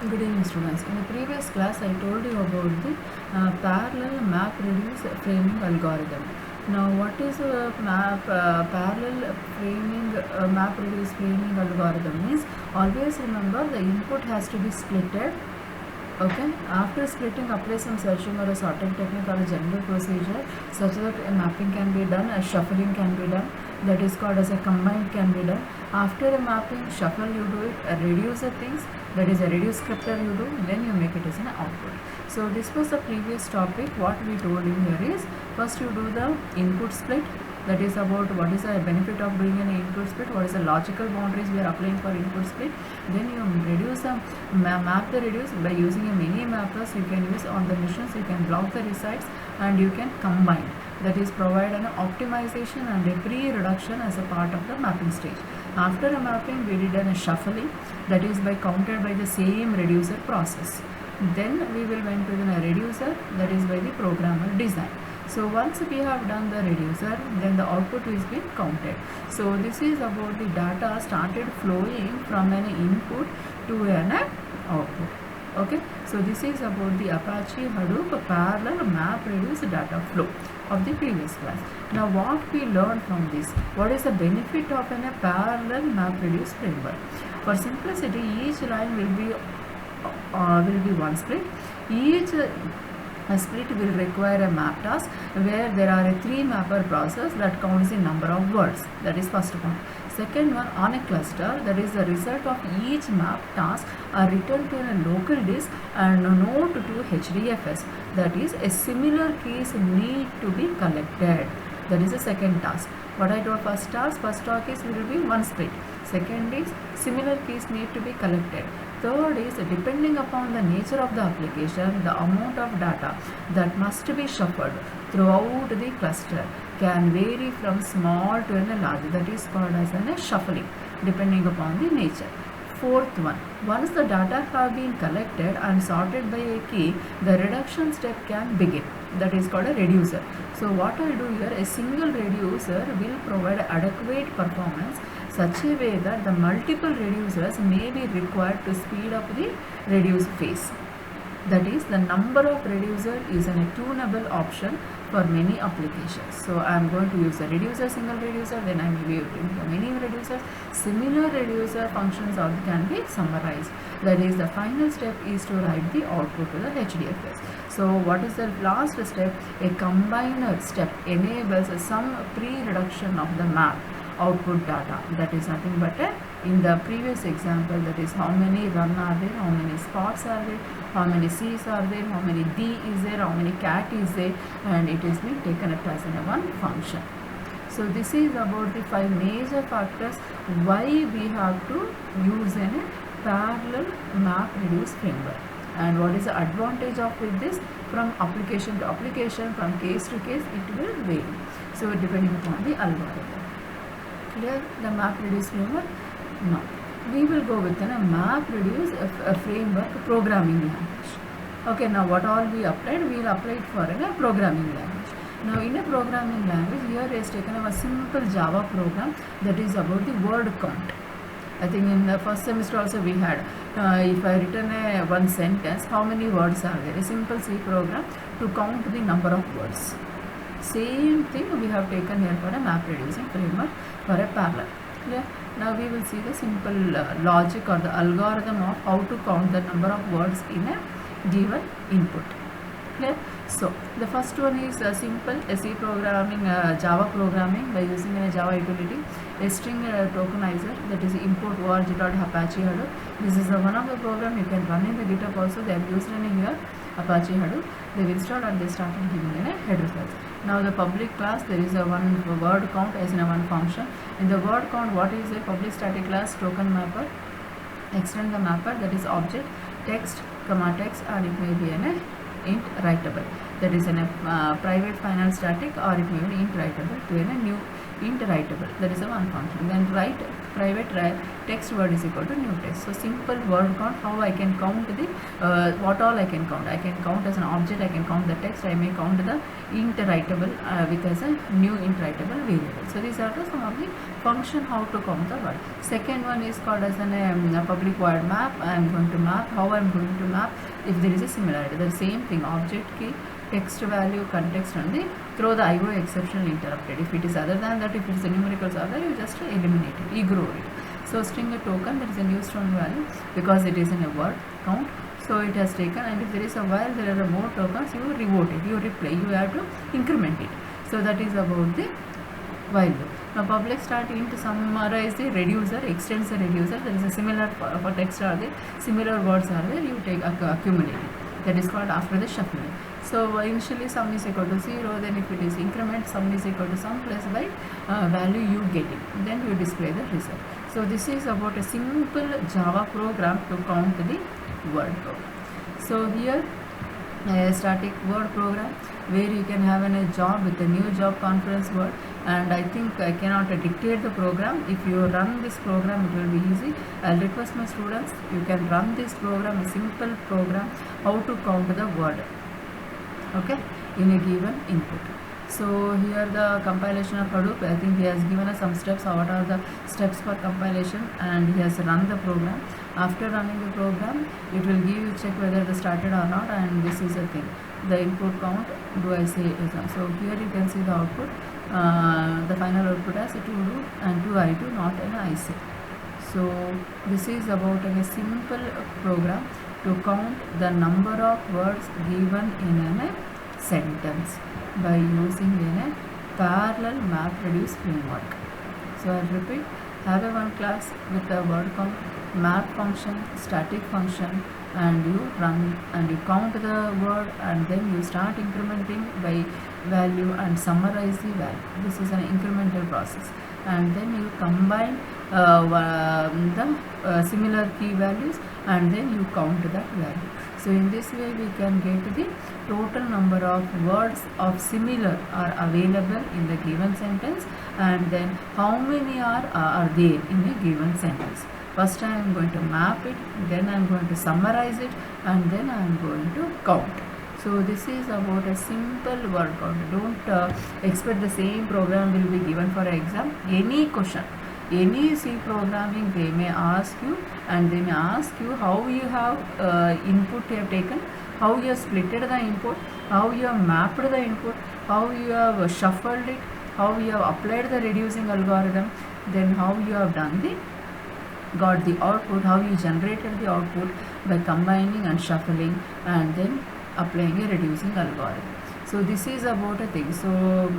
Good evening, students. In the previous class, I told you about the parallel map reduce framing algorithm. Now, what is a parallel framing map reduce framing algorithm is always remember the input has to be splitted. Okay, after splitting, apply some searching or a sorting technique or a general procedure such that a mapping can be done, a shuffling can be done, that is called as a combined can be done. After a mapping, shuffle you do it, a reducer things, that is a reduce scripter you do, then you make it as an output. So this was the previous topic. What we told you here is first you do the input split, that is about what is the benefit of doing an input split, what is the logical boundaries we are applying for input split. Then you reduce the map the reduce by using a mini mappers you can use on the missions. You can block the resides and you can combine, that is provide an optimization and a pre-reduction as a part of the mapping stage. After a mapping we did a shuffling, that is by counted by the same reducer process. Then we will went to the reducer, that is by the programmer design. So once we have done the reducer, then the output is being counted. So this is about the data started flowing from an input to an output. Okay, so this is about the Apache Hadoop parallel map reduce data flow of the previous class. Now what we learned from this, what is the benefit of a parallel map reduce framework? For simplicity, each line will be one split. Each split will require a map task where there are a 3 mapper process that counts the number of words. That is first one. Second one, on a cluster, that is the result of each map task are returned to a local disk and node to HDFS. That is a similar keys need to be collected. That is the second task. What I told first task is will be one split. Second is similar keys need to be collected. Third is depending upon the nature of the application, the amount of data that must be shuffled throughout the cluster can vary from small to a large. That is called as a shuffling depending upon the nature. Fourth one, once the data have been collected and sorted by a key, the reduction step can begin. That is called a reducer. So what I do here, a single reducer will provide adequate performance such a way that the multiple reducers may be required to speed up the reduce phase. That is, the number of reducer is a tunable option for many applications. So I am going to use a reducer, single reducer, then I may be using the many reducers. Similar reducer functions also can be summarized. That is, the final step is to write the output to the HDFS. So what is the last step? A combiner step enables some pre-reduction of the map output data. That is nothing but in the previous example, that is how many run are there, how many spots are there, how many C's are there, how many D is there, how many cat is there, and it is being taken up as in a one function. So this is about the 5 major factors why we have to use a parallel map reduce framework. And what is the advantage of this? From application to application, from case to case, it will vary. So depending upon the algorithm. Clear the map reduce framework? Now we will go with a map reduce framework programming language. Okay, now what all we applied? We will apply it for a programming language. Now in a programming language, here is taken a simple Java program that is about the word count. I think in the first semester also we had, if I written a one sentence, how many words are there? A simple C program to count the number of words. Same thing we have taken here for a map reducing framework for a parallel. Clear? Now we will see the simple logic or the algorithm of how to count the number of words in a given input. Clear? So the first one is simple C programming, Java programming by using a Java utility, a string tokenizer, that is import org.apache Hadoop. This is one of the program you can run in the GitHub also. They have used in here Apache Hadoop. They've installed and they started giving in a header files. Now the public class, there is a one word count as in a one function. In the word count, what is a public static class? Token mapper. Extend the mapper, that is object text comma text, and it may be an int writable. That is in a private final static, or it may be int writable to a new int writable, that is a one function. Then write private text word is equal to new text. So simple word count, how I can count the what all I can count. I can count as an object, I can count the text, I may count the int writable with as a new int writable variable. So these are the some of the function how to count the word. Second one is called as a public void map. I am going to map, how I am going to map if there is a similarity. The same thing, object key, text value, context, and the throw the IO exception interrupted. If it is other than that, if it is a numericals other, you just eliminate it, ignore it. So string a token, there is a new strong value because it is in a word count. So it has taken, and if there is a while there are more tokens, you revote it, you replay, you have to increment it. So that is about the while loop. Now public start int summarize the reducer, extends the reducer. There is a similar for text are there, similar words are there, you take accumulate it. That is called after the shuffling. So initially sum is equal to 0, then if it is increment, sum is equal to sum plus by value you get it, then you display the result. So this is about a simple Java program to count the word program. So here a static word program where you can have a job with a new job conference word, and I think I cannot dictate the program. If you run this program, it will be easy. I'll request my students, you can run this program, a simple program, how to count the word, okay, in a given input. So here the compilation of Hadoop, I think he has given us some steps, what are the steps for compilation, and he has run the program. After running the program, it will give you check whether it started or not, and this is the thing, the input count, do I say is on. So here you can see the output, the final output as a 2do and 2i2, not an IC. So this is about a simple program to count the number of words given in a sentence by using a parallel MapReduce framework. So I will repeat, have a one class with a word count, map function, static function, and you run and you count the word, and then you start incrementing by value and summarize the value. This is an incremental process, and then you combine the similar key values, and then you count that value. So in this way we can get the total number of words of similar are available in the given sentence, and then how many are there in a given sentence. First I am going to map it, then I am going to summarize it, and then I am going to count. So this is about a simple word count. Don't expect the same program will be given for exam. Any question, any C programming, they may ask you, and they may ask you how you have input you have taken, how you have splitted the input, how you have mapped the input, how you have shuffled it, how you have applied the reducing algorithm, then how you have done the got the output, how you generated the output by combining and shuffling and then applying a reducing algorithm. So this is about a thing. So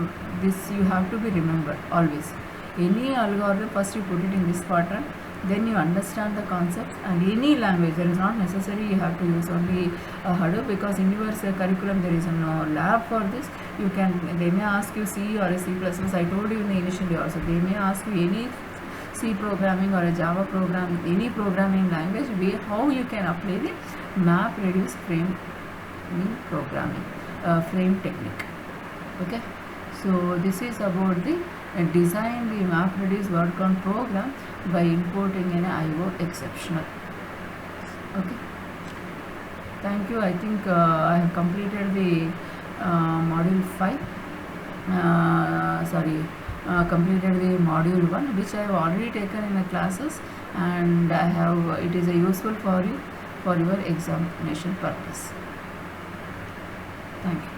this you have to be remembered always. Any algorithm, first you put it in this pattern, then you understand the concepts, and any language, there is not necessary you have to use only Hadoop, because in your curriculum there is no lab for this. You can, they may ask you C or a C++, I told you in the initially also, they may ask you any C programming or a Java program, any programming language, how you can apply the MapReduce frame programming frame technique. Okay, so this is about the design the MapReduce word count program by importing an IO exceptional. Okay, thank you. I think I have completed the module 5. Completed the module 1, which I have already taken in the classes, and I have it is useful for you for your examination purpose. Thank you.